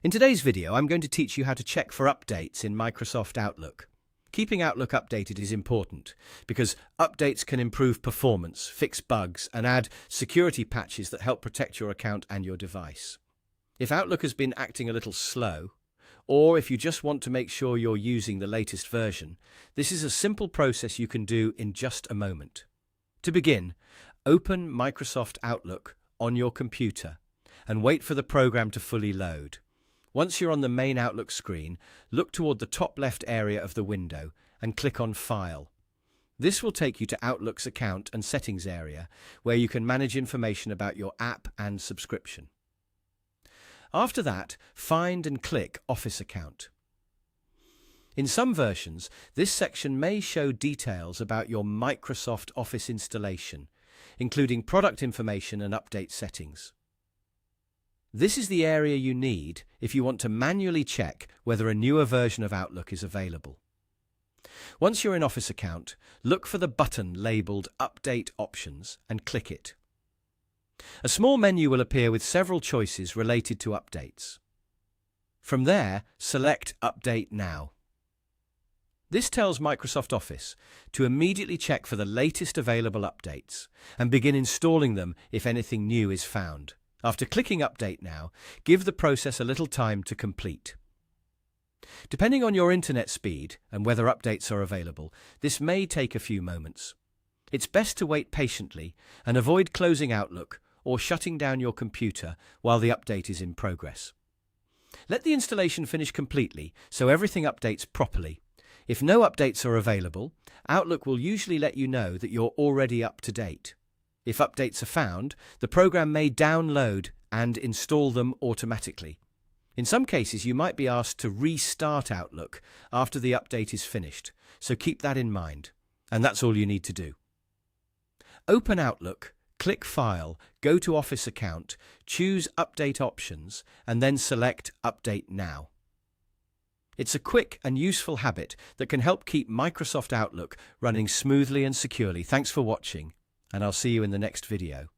In today's video, I'm going to teach you how to check for updates in Microsoft Outlook. Keeping Outlook updated is important because updates can improve performance, fix bugs, and add security patches that help protect your account and your device. If Outlook has been acting a little slow, or if you just want to make sure you're using the latest version, this is a simple process you can do in just a moment. To begin, open Microsoft Outlook on your computer and wait for the program to fully load. Once you're on the main Outlook screen, look toward the top left area of the window and click on File. This will take you to Outlook's Account and Settings area, where you can manage information about your app and subscription. After that, find and click Office Account. In some versions, this section may show details about your Microsoft Office installation, including product information and update settings. This is the area you need if you want to manually check whether a newer version of Outlook is available. Once you're in Office Account, look for the button labelled Update Options and click it. A small menu will appear with several choices related to updates. From there, select Update Now. This tells Microsoft Office to immediately check for the latest available updates and begin installing them if anything new is found. After clicking Update Now, give the process a little time to complete. Depending on your internet speed and whether updates are available, this may take a few moments. It's best to wait patiently and avoid closing Outlook or shutting down your computer while the update is in progress. Let the installation finish completely so everything updates properly. If no updates are available, Outlook will usually let you know that you're already up to date. If updates are found, the program may download and install them automatically. In some cases, you might be asked to restart Outlook after the update is finished, so keep that in mind. And that's all you need to do. Open Outlook, click File, go to Office Account, choose Update Options, and then select Update Now. It's a quick and useful habit that can help keep Microsoft Outlook running smoothly and securely. Thanks for watching, and I'll see you in the next video.